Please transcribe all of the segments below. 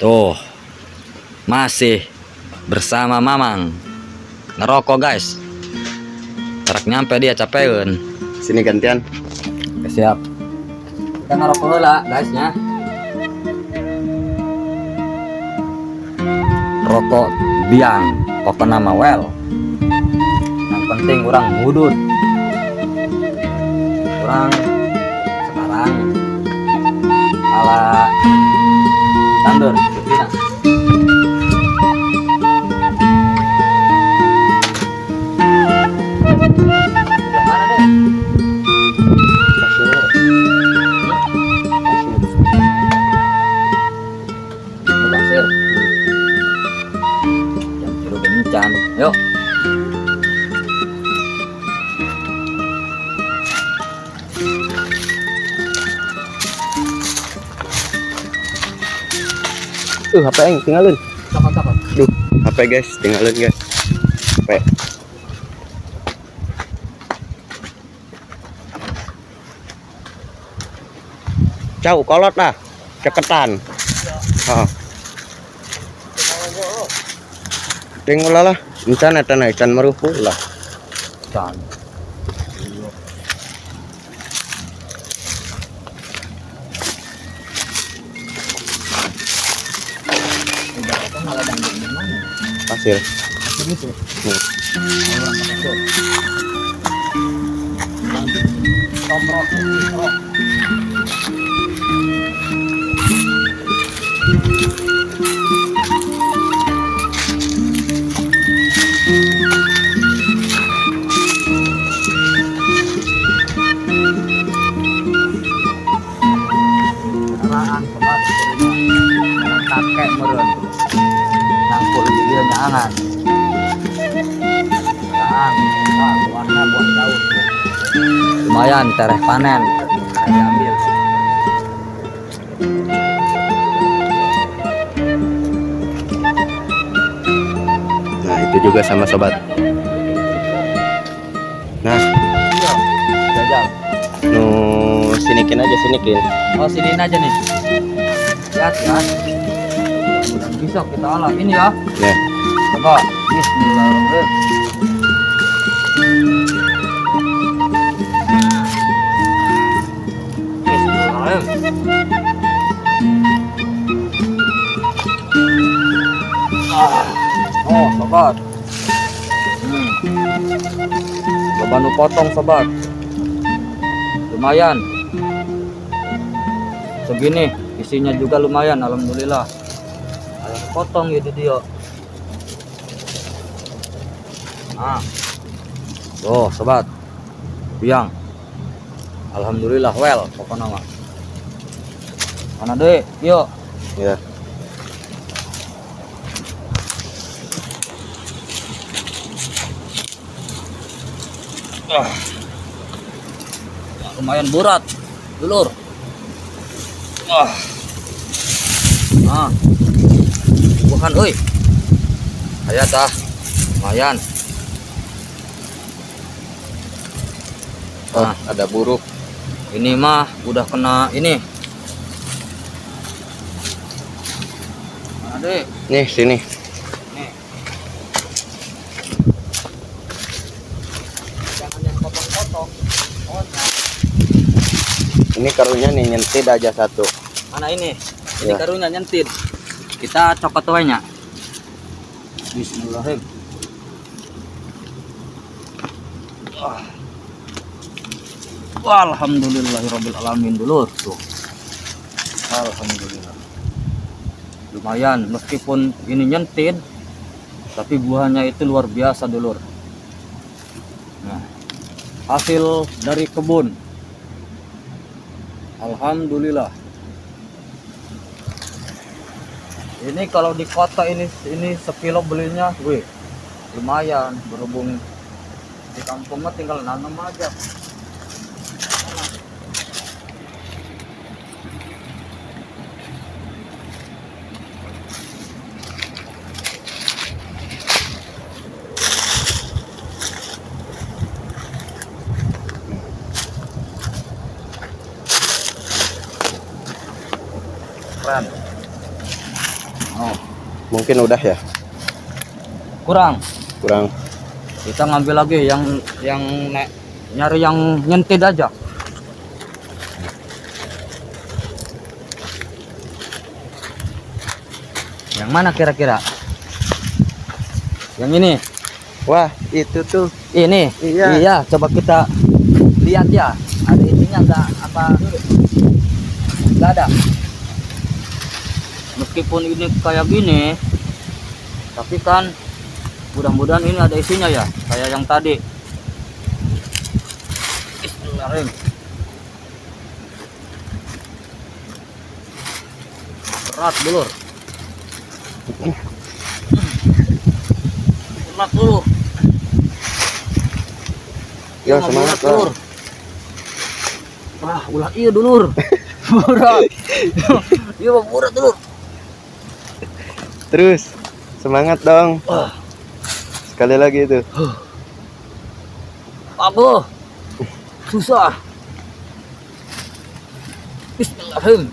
Tuh, masih bersama Mamang ngerokok guys. Tarak nyampe dia capeun. Sini gantian. Oke, siap. Kita ngerokok lah guysnya. Rokok biang, pokok nama well. Yang penting orang ngudut. Orang sekarang ala tandur Filipina. Mana deh? Pasir. Yang biru kencan. Yuk. HP yang tinggalin. Cakap-cakap. Duh, HP guys, tinggalin guys. HP. Jauh kolot lah, ceketan. Oh. Tengok lah, insan eta ikan merupu lah. Can. Pasir. Gitu. Kakek meren nangkul dia nyangan warna buat daun lumayan tereh panen diambil. Nah, itu juga sama sobat. Nah, Jajal. Sinikin aja, sinikin. Oh, siniin aja nih. Lihat ya. Mudah bisa kita olah ini ya. Ya. Coba. Bismillahirrahmanirrahim. Oh, sobat. Coba nu potong sobat. Lumayan. Segini isinya juga lumayan, alhamdulillah. Ayo potong ya dia. Nah. Tuh, sobat. Biang. Alhamdulillah well pokoknya mah. Mana deh? Yuk. Ya. Lumayan berat, dulur. Nah, bukan, oi. Ayat dah, lumayan. Oh, Nah, ada buruk. ini mah udah kena ini. Mana deh? Nih, sini. Nih. Jangan yang potong-potong. Oh, Ini karunya nih nyentit aja satu. mana ini? Ini Ya. karunya nyentit. Kita copot wanya. Bismillahirrahmanirrahim. Alhamdulillahirabbil alamin dulur tuh. Alhamdulillah. Lumayan meskipun ini nyentit tapi buahnya itu luar biasa dulur. Nah, hasil dari kebun. Alhamdulillah. Ini kalau di kota ini sekilo belinya, wih, lumayan. Berhubung di kampung mah tinggal nanam aja. keren. Oh, Mungkin udah ya. kurang. Kita ngambil lagi yang nyari yang nyentit aja. Yang mana kira-kira? Yang ini. Wah, itu tuh. Ini. Iya. Iya, coba kita lihat ya. Ada isinya enggak apa? Enggak ada. Meskipun ini kayak gini, tapi kan mudah-mudahan ini ada isinya ya, kayak yang tadi. Bismillahirrahmanirrahim. Berat, Dulur. Berat, Dulur. Ya, semangat, Bang. Dulur. Wah, ulah iya, Dulur. Berat. Iya, berat, Dulur. Terus semangat dong. Sekali lagi itu. Apa? Susah. Bismillahirrahmanirrahim.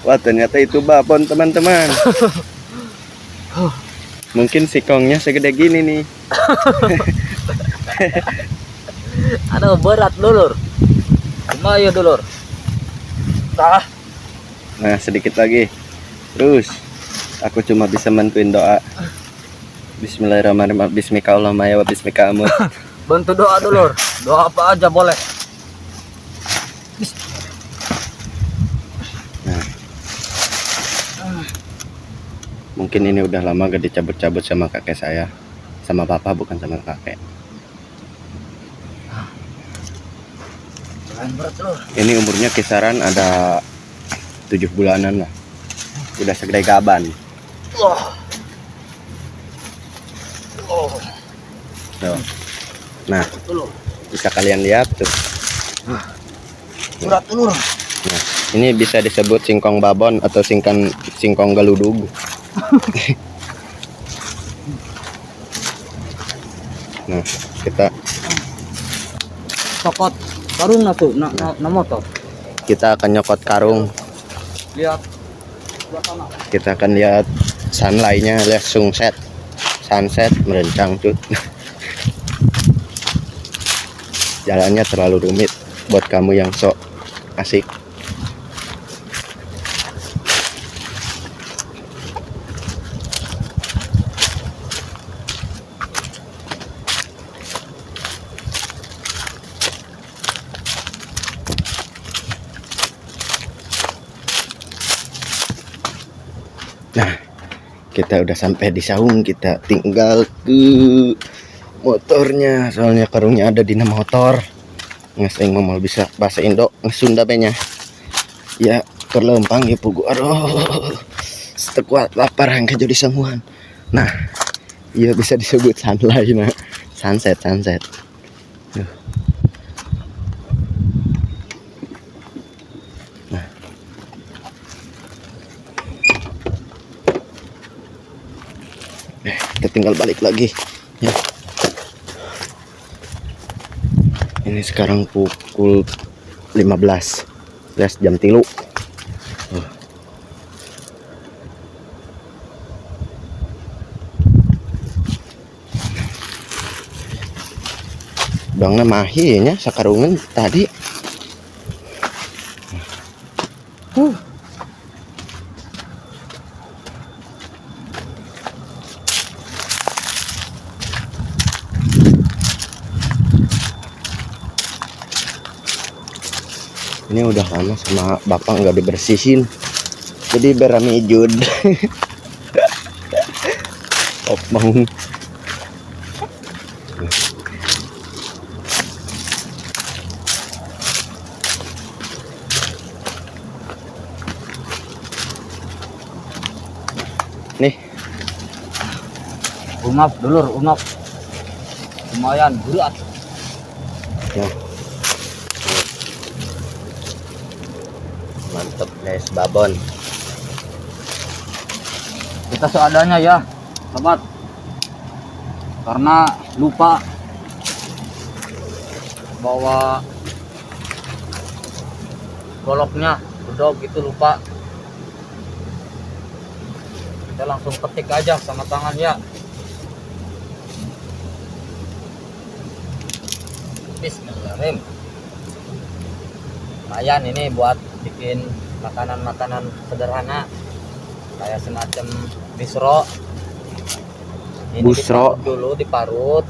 Wah, ternyata itu babon, teman-teman. Mungkin sikongnya segede gini nih. Aduh, berat, Dulur. Lumayan, Dulur. Nah, sedikit lagi. Terus aku cuma bisa bantuin doa. Bismillahirrahmanirrahim. Bismillahirrahmanirrahim. Wa bismika amut. Bantu doa, Dulur. Doa apa aja boleh. Nah, mungkin ini udah lama gak dicabut-cabut sama kakek saya. Sama papa, bukan sama kakek. Jangan berat, Dulur. Ini umurnya kisaran ada 7 bulanan lah. Udah segede gaban. Tuh. Nah, Dulur. bisa kalian lihat tuh. Berat, Dulur. Nah, ini bisa disebut singkong babon atau singkong galudug. Nah, kita Cokot karung na tuh, na motor. kita akan nyokot karung. Lihat. Sebelah sana. Kita akan lihat sunlight-nya, lihat sunset merencang tuh. Jalannya terlalu rumit buat kamu yang sok asik. Nah, kita udah sampai di saung, kita tinggal ke motornya, soalnya karungnya ada di motor. Ngeseng mau bisa bahasa Indo, ngesunda benya. Ya, terlempang ya pugu. Aduh, sekuat lapar hangga jadi semua. Nah, iya bisa disebut sunlight, nah. Sunset. Duh. Nah. Kita tinggal balik lagi ya. Ini sekarang pukul 15 jam 3. Bangna mahinya sakarungan tadi. Ini udah lama sama bapak nggak dibersihin, jadi beramijud. Opong. Nih, Ungap, Dulur, ungap. Lumayan berat. ya. Mantep guys, babon. Kita seadanya ya, sobat. Karena lupa bawa goloknya. Budog gitu lupa. Kita langsung ketik aja sama tangan ya. Bismillahirrahmanirrahim. Lumayan ini buat bikin makanan-makanan sederhana kayak semacam bisro. Ini Busro. diparut dulu, diparut,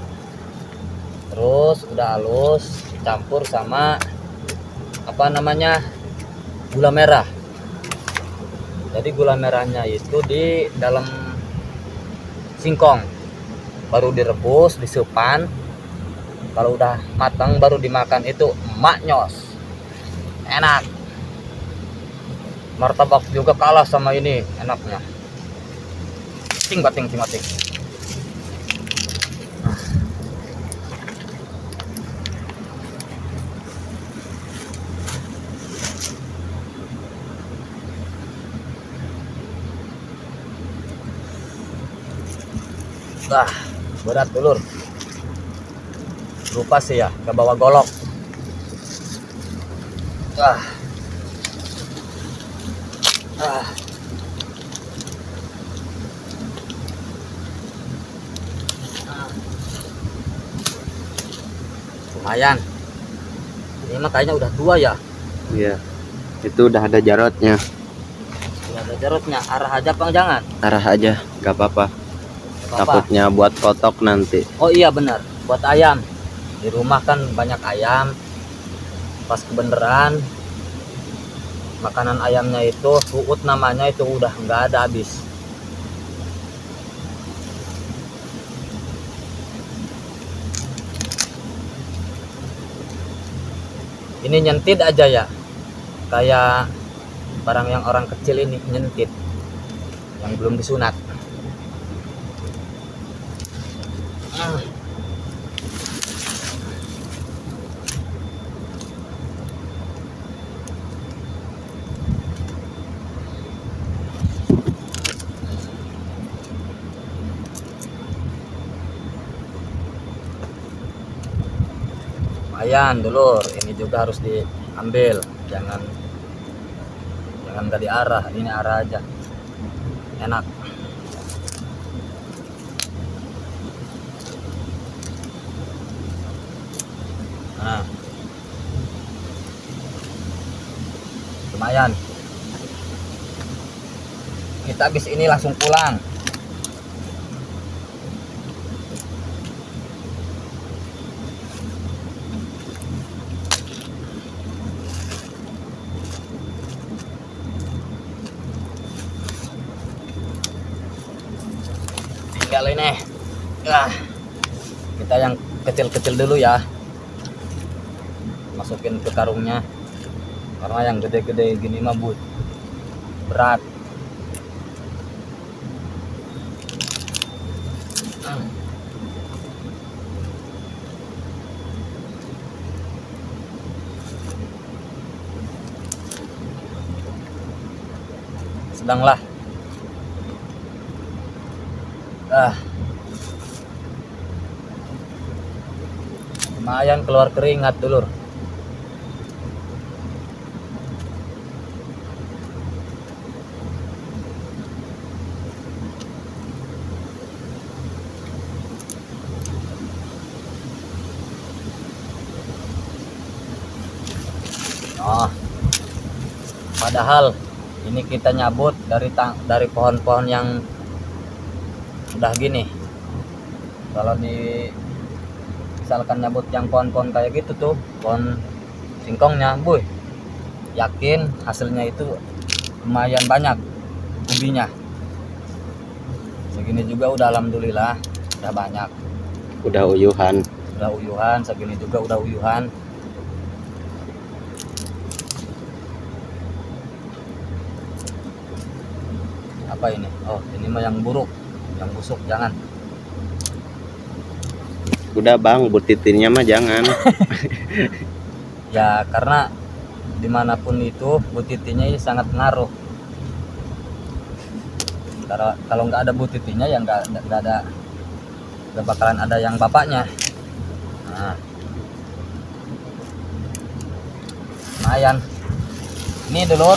terus udah halus dicampur sama apa namanya, gula merah. Jadi gula merahnya itu di dalam singkong, baru direbus, disepan. Kalau udah matang baru dimakan, itu maknyos, enak. Martabak juga kalah sama ini enaknya. Cing bating cing bating. Wah, berat dulur. Lupa sih ya, gak bawa golok. Ah. Ah. Lumayan. Ini mah kayaknya udah tua ya. Iya. Itu udah ada jarotnya. Udah ada jeruknya. Arah aja pang jangan. Arah aja, gak apa-apa. Gak apa-apa. Takutnya buat kotok nanti. Oh iya benar, buat ayam. Di rumah kan banyak ayam. Pas kebeneran makanan ayamnya itu uut namanya, itu udah nggak ada, habis. Ini nyentit aja ya, kayak barang yang orang kecil ini nyentit, yang belum disunat. Lumayan dulur, ini juga harus diambil, jangan gak diarah, ini arah aja, enak. Nah, lumayan. Kita habis ini langsung pulang. Tinggal ini. Kita yang kecil-kecil dulu ya. Masukin ke karungnya. Karena yang gede-gede gini mah berat. Sedanglah. Lumayan keluar keringat dulur. Oh, padahal ini kita nyabut dari pohon-pohon yang udah gini. Kalau misalkan nyabut yang pohon-pohon kayak gitu tuh, pohon singkongnya, yakin hasilnya itu lumayan banyak ubinya. Segini juga udah alhamdulillah, udah banyak. Udah uyuhan. Segini juga udah uyuhan. Apa ini? Oh, ini mah yang buruk, yang busuk, jangan. Udah bang, butitinnya mah jangan. Ya karena dimanapun itu butitinya ini sangat ngaruh. Kalau nggak ada butitinya ya nggak bakalan ada yang bapaknya. Nah, lumayan. Ini dulur,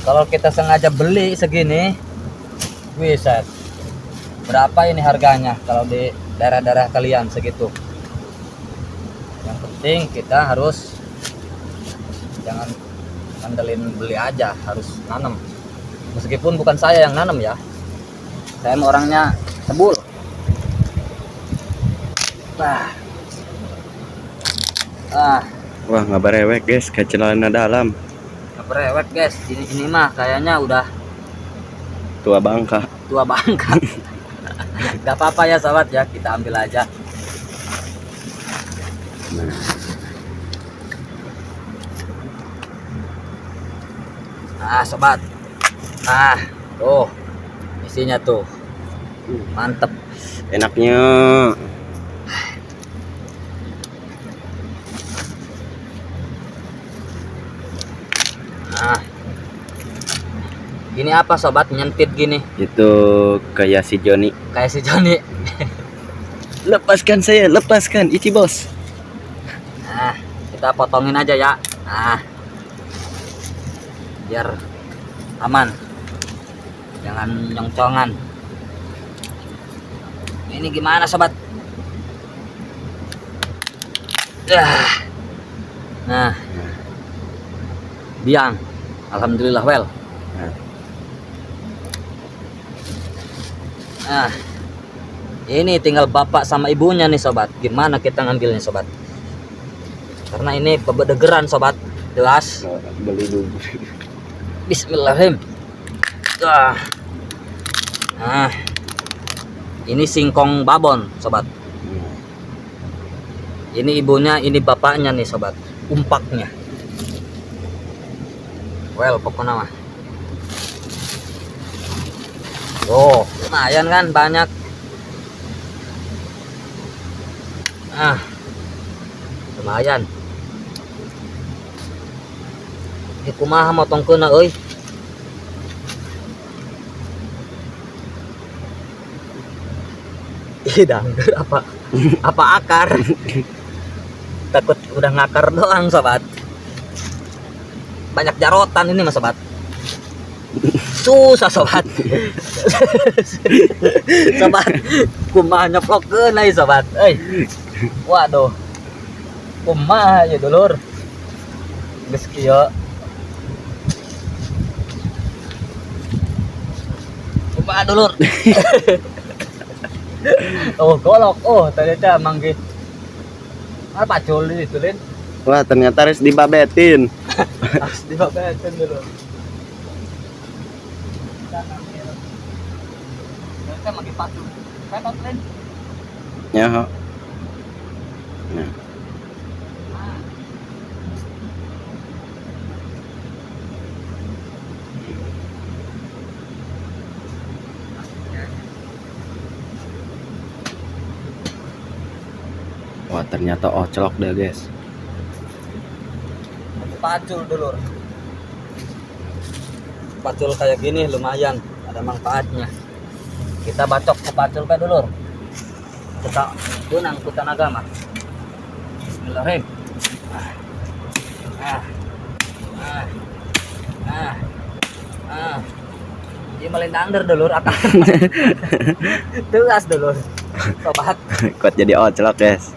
kalau kita sengaja beli segini, wiset. Berapa ini harganya kalau di daerah-daerah kalian segitu? Yang penting kita harus jangan ngandelin beli aja, harus nanam. Meskipun bukan saya yang nanam ya, saya orangnya sebul. Wah, nggak berewek guys, kecelana dalam. Berewet guys, ini mah kayaknya udah Tua bangka. tua bangka. Gak apa-apa ya sobat ya, kita ambil aja. Nah sobat, nah tuh isinya tuh mantep. Enaknya. Nah ini apa sobat, nyentit gini Itu kayak si Joni. kayak si Joni. Lepaskan saya, lepaskan, Ichi bos. Nah kita potongin aja ya, nah biar aman, jangan nyongcongan. Ini gimana sobat? Nah biang, alhamdulillah well. Nah ini tinggal bapak sama ibunya nih sobat, gimana kita ngambilnya sobat, karena ini bebedegeran sobat, jelas. Beli dulu. Bismillahirrahmanirrahim. Nah ini singkong babon sobat, ini ibunya, ini bapaknya nih sobat, umpaknya well pokoknya mah. Oh lumayan kan, banyak. Lumayan. Kumaha motongkeuna euy. Dangder apa akar. Takut udah ngakar doang sobat, banyak jarotan ini mas sobat, susah sobat. Sobat kumaha nyoplokeun euy sobat euy. Waduh kumaha ya dulur, geus kieu kumaha dulur. Oh golok, oh ternyata manggih apa pacul itu Lin. Wah, ternyata harus dibabetin. Harus dibabetin dulu. Ternyata manggih pacul. Kayak Lin. Ya, ho. Nah. Wah, ternyata oclok deh guys. Pacul dulu. Pacul kayak gini lumayan, ada manfaatnya. Kita bacok ke pacul kayak dulu. Kita gunang hutan agama. Bismillahirrahmanirrahim. Ini melindangder dulur akan. Tegas dulur. Sobat. Kuat jadi oclok guys.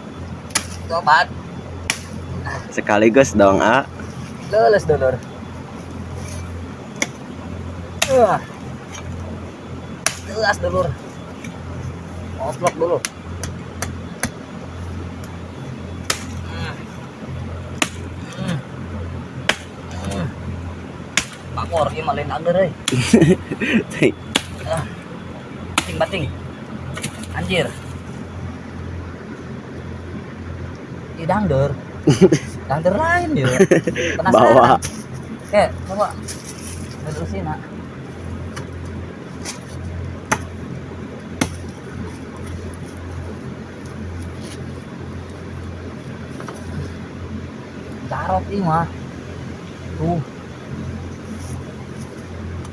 Sobat. Sekaligus dong, A. Leles dulur. Tegas dulur. Oplok dulu. Pakor ieu mah lain ager euy. Bating-bating. Anjir. Dangder. Dangder lain dia. Penasaran. Bawa. Oke, coba. Terusin, Nak. Carot ini mah. Tuh.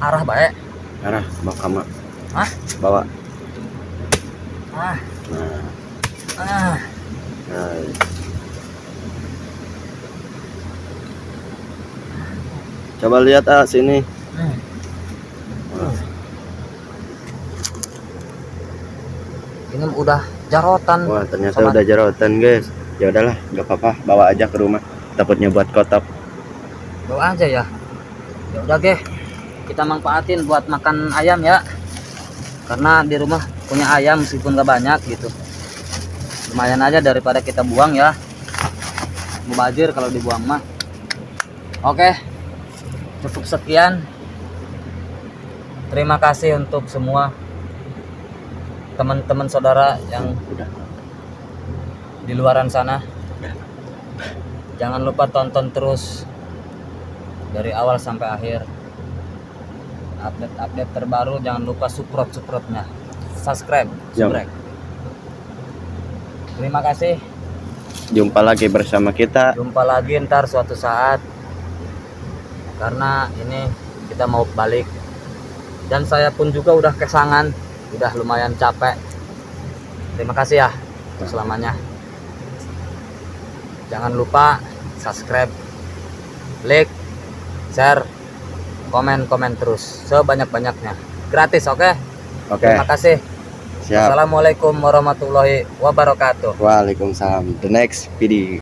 Arah baik. Arah, bawa kama. Hah? Bawa. Ah. Nah. Coba lihat sini. Ini udah jarotan. Wah, ternyata Sama- udah jerotan, guys. Ya udahlah, nggak apa-apa, bawa aja ke rumah. Takutnya buat kotak. Bawa aja ya. Ya udah Ge, kita manfaatin buat makan ayam ya. Karena di rumah punya ayam meskipun gak banyak gitu. Lumayan aja daripada kita buang ya. Mubazir kalau dibuang mah. Oke, cukup sekian. Terima kasih untuk semua teman-teman saudara yang Udah. di luaran sana. Jangan lupa tonton terus dari awal sampai akhir. Update-update terbaru, jangan lupa subscribe-nya. Subscribe. Terima kasih. Jumpa lagi bersama kita. Jumpa lagi ntar suatu saat. Karena ini kita mau balik. Dan saya pun juga udah kesangan, udah lumayan capek. Terima kasih ya untuk selamanya. Jangan lupa subscribe, like, share, komen terus sebanyak-banyaknya. Gratis, oke? Oke, Terima kasih. siap. Assalamualaikum warahmatullahi wabarakatuh. Waalaikumsalam. The next video.